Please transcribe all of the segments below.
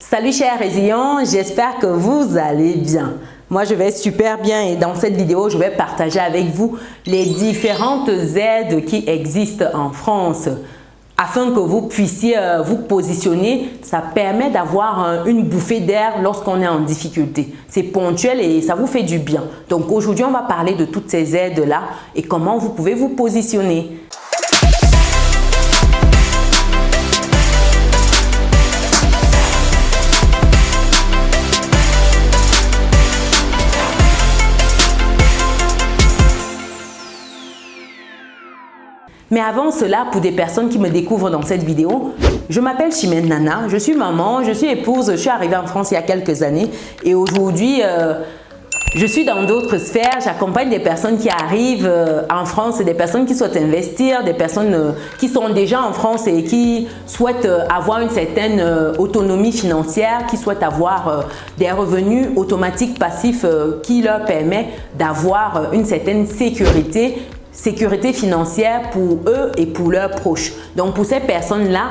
Salut chers résilients, j'espère que vous allez bien. Moi je vais super bien et dans cette vidéo je vais partager avec vous les différentes aides qui existent en France afin que vous puissiez vous positionner. Ça permet d'avoir une bouffée d'air lorsqu'on est en difficulté. C'est ponctuel et ça vous fait du bien. Donc aujourd'hui on va parler de toutes ces aides là et comment vous pouvez vous positionner. Mais avant cela, pour des personnes qui me découvrent dans cette vidéo, je m'appelle Chimène Nana, je suis maman, je suis épouse, je suis arrivée en France il y a quelques années et aujourd'hui, je suis dans d'autres sphères, j'accompagne des personnes qui arrivent en France, des personnes qui souhaitent investir, des personnes qui sont déjà en France et qui souhaitent avoir une certaine autonomie financière, qui souhaitent avoir des revenus automatiques passifs qui leur permet d'avoir une certaine sécurité financière pour eux et pour leurs proches. Donc pour ces personnes-là,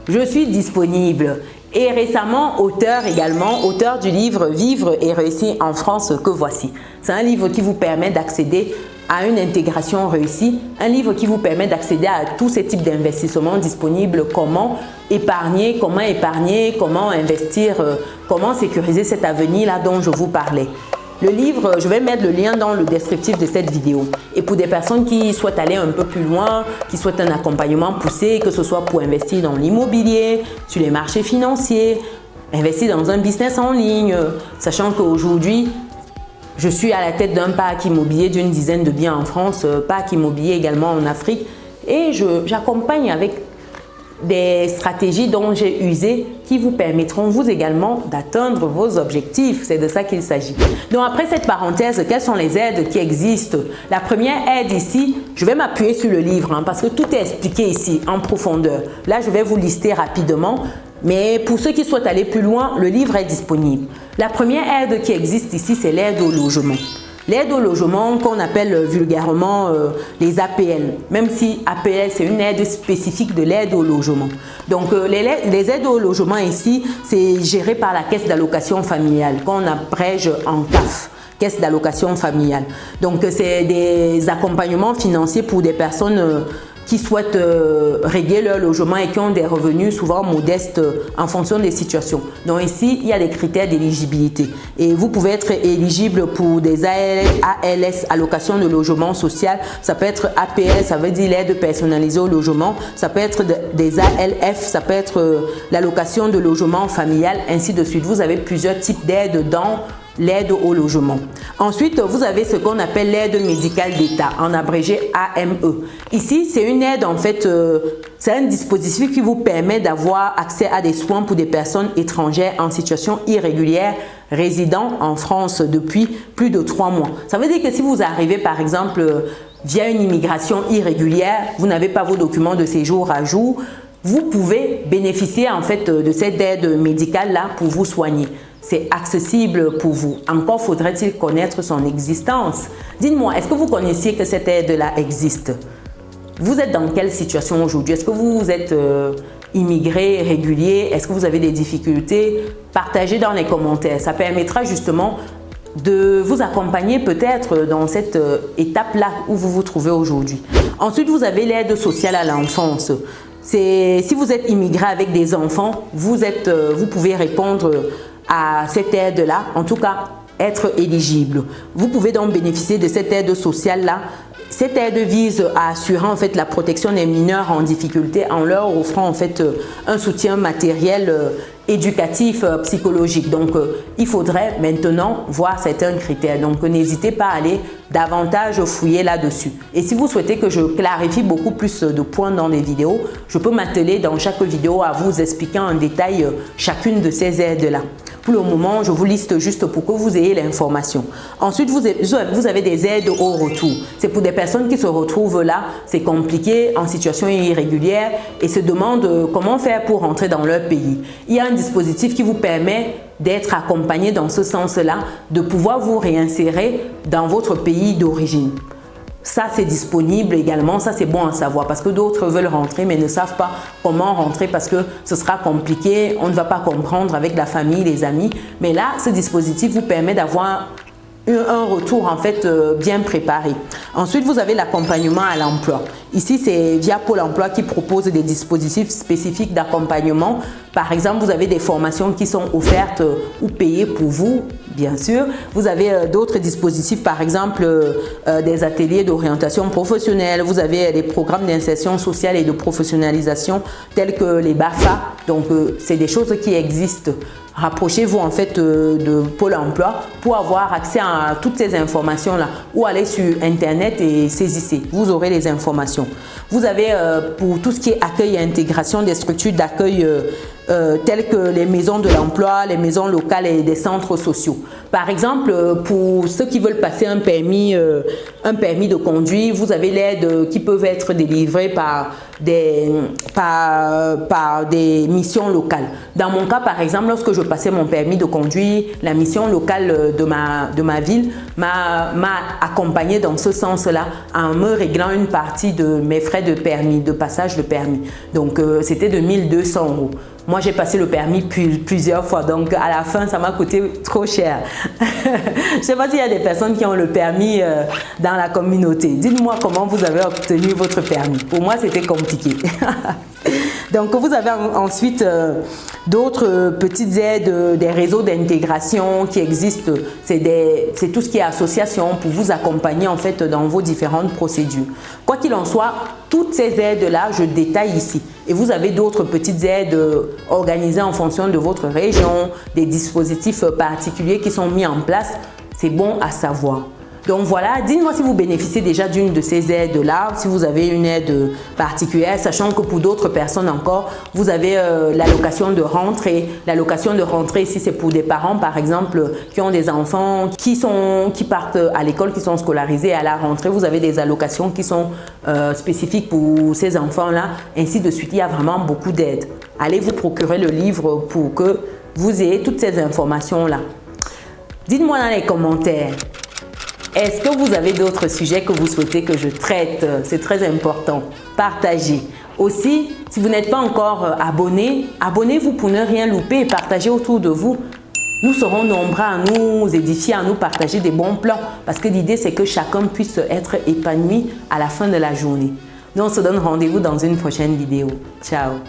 je suis disponible. Et récemment, auteur également, auteur du livre Vivre et réussir en France que voici. C'est un livre qui vous permet d'accéder à une intégration réussie, un livre qui vous permet d'accéder à tous ces types d'investissements disponibles, comment épargner, comment investir, comment sécuriser cet avenir-là dont je vous parlais. Le livre, je vais mettre le lien dans le descriptif de cette vidéo. Et pour des personnes qui souhaitent aller un peu plus loin, qui souhaitent un accompagnement poussé, que ce soit pour investir dans l'immobilier, sur les marchés financiers, investir dans un business en ligne, sachant qu'aujourd'hui, je suis à la tête d'un parc immobilier d'une dizaine de biens en France, parc immobilier également en Afrique, et j'accompagne avec des stratégies dont j'ai usé qui vous permettront vous également d'atteindre vos objectifs. C'est de ça qu'il s'agit. Donc après cette parenthèse, quelles sont les aides qui existent? La première aide ici, je vais m'appuyer sur le livre parce que tout est expliqué ici en profondeur. Là, je vais vous lister rapidement. Mais pour ceux qui souhaitent aller plus loin, le livre est disponible. La première aide qui existe ici, c'est l'aide au logement. L'aide au logement qu'on appelle vulgairement les APL, même si APL c'est une aide spécifique de l'aide au logement. Donc les aides au logement ici, c'est géré par la caisse d'allocation familiale qu'on abrège en CAF. Caisse d'allocation familiale. Donc c'est des accompagnements financiers pour des personnes qui souhaitent régler leur logement et qui ont des revenus souvent modestes en fonction des situations. Donc ici, il y a des critères d'éligibilité. Et vous pouvez être éligible pour des ALS, allocation de logement social. Ça peut être APL, ça veut dire l'aide personnalisée au logement. Ça peut être des ALF, ça peut être l'allocation de logement familial, ainsi de suite. Vous avez plusieurs types d'aides dans l'aide au logement. Ensuite, vous avez ce qu'on appelle l'aide médicale d'État, en abrégé AME. Ici, c'est une aide, en fait, c'est un dispositif qui vous permet d'avoir accès à des soins pour des personnes étrangères en situation irrégulière, résidant en France depuis plus de 3 mois. Ça veut dire que si vous arrivez, par exemple, via une immigration irrégulière, vous n'avez pas vos documents de séjour à jour, vous pouvez bénéficier, en fait, de cette aide médicale-là pour vous soigner. C'est accessible pour vous. Encore faudrait-il connaître son existence. Dites-moi, est-ce que vous connaissiez que cette aide-là existe? Vous êtes dans quelle situation aujourd'hui? Est-ce que vous êtes immigré, régulier? Est-ce que vous avez des difficultés? Partagez dans les commentaires. Ça permettra justement de vous accompagner peut-être dans cette étape-là où vous vous trouvez aujourd'hui. Ensuite, vous avez l'aide sociale à l'enfance. Si vous êtes immigré avec des enfants, vous pouvez répondre à cette aide-là, en tout cas être éligible. Vous pouvez donc bénéficier de cette aide sociale-là. Cette aide vise à assurer en fait la protection des mineurs en difficulté en leur offrant en fait un soutien matériel, éducatif, psychologique. Donc il faudrait maintenant voir certains critères. Donc n'hésitez pas à aller davantage fouiller là-dessus. Et si vous souhaitez que je clarifie beaucoup plus de points dans les vidéos, je peux m'atteler dans chaque vidéo à vous expliquer en détail chacune de ces aides-là. Pour le moment, je vous liste juste pour que vous ayez l'information. Ensuite, vous avez des aides au retour. C'est pour des personnes qui se retrouvent là, c'est compliqué, en situation irrégulière et se demandent comment faire pour rentrer dans leur pays. Il y a un dispositif qui vous permet d'être accompagné dans ce sens-là, de pouvoir vous réinsérer dans votre pays d'origine. Ça, c'est disponible également. Ça, c'est bon à savoir parce que d'autres veulent rentrer mais ne savent pas comment rentrer parce que ce sera compliqué. On ne va pas comprendre avec la famille, les amis. Mais là, ce dispositif vous permet d'avoir un retour en fait bien préparé. Ensuite, vous avez l'accompagnement à l'emploi. Ici, c'est via Pôle emploi qui propose des dispositifs spécifiques d'accompagnement. Par exemple, vous avez des formations qui sont offertes ou payées pour vous, bien sûr. Vous avez d'autres dispositifs, par exemple des ateliers d'orientation professionnelle. Vous avez des programmes d'insertion sociale et de professionnalisation tels que les BAFA. Donc, c'est des choses qui existent. Rapprochez-vous en fait de Pôle emploi pour avoir accès à toutes ces informations-là ou allez sur Internet et saisissez. Vous aurez les informations. Vous avez pour tout ce qui est accueil et intégration des structures d'accueil telles que les maisons de l'emploi, les maisons locales et des centres sociaux. Par exemple, pour ceux qui veulent passer un permis de conduire, vous avez l'aide qui peuvent être délivrées par des missions locales. Dans mon cas, par exemple, lorsque je passais mon permis de conduire, la mission locale de ma ville m'a accompagnée dans ce sens-là en me réglant une partie de mes frais de permis, de passage de permis. Donc, c'était de 1 200 €. Moi, j'ai passé le permis plusieurs fois, donc à la fin, ça m'a coûté trop cher. Je ne sais pas s'il y a des personnes qui ont le permis dans la communauté. Dites-moi comment vous avez obtenu votre permis. Pour moi, c'était compliqué. Donc, vous avez ensuite d'autres petites aides, des réseaux d'intégration qui existent. C'est tout ce qui est association pour vous accompagner en fait dans vos différentes procédures. Quoi qu'il en soit, toutes ces aides-là, je détaille ici. Et vous avez d'autres petites aides organisées en fonction de votre région, des dispositifs particuliers qui sont mis en place. C'est bon à savoir. Donc voilà, dites-moi si vous bénéficiez déjà d'une de ces aides-là, si vous avez une aide particulière, sachant que pour d'autres personnes encore, vous avez l'allocation de rentrée. L'allocation de rentrée ici, c'est pour des parents, par exemple, qui ont des enfants qui partent à l'école, qui sont scolarisés à la rentrée. Vous avez des allocations qui sont spécifiques pour ces enfants-là, ainsi de suite. Il y a vraiment beaucoup d'aides. Allez vous procurer le livre pour que vous ayez toutes ces informations-là. Dites-moi dans les commentaires. Est-ce que vous avez d'autres sujets que vous souhaitez que je traite? C'est très important. Partagez. Aussi, si vous n'êtes pas encore abonné, abonnez-vous pour ne rien louper et partagez autour de vous. Nous serons nombreux à nous édifier, à nous partager des bons plans parce que l'idée, c'est que chacun puisse être épanoui à la fin de la journée. Nous, on se donne rendez-vous dans une prochaine vidéo. Ciao!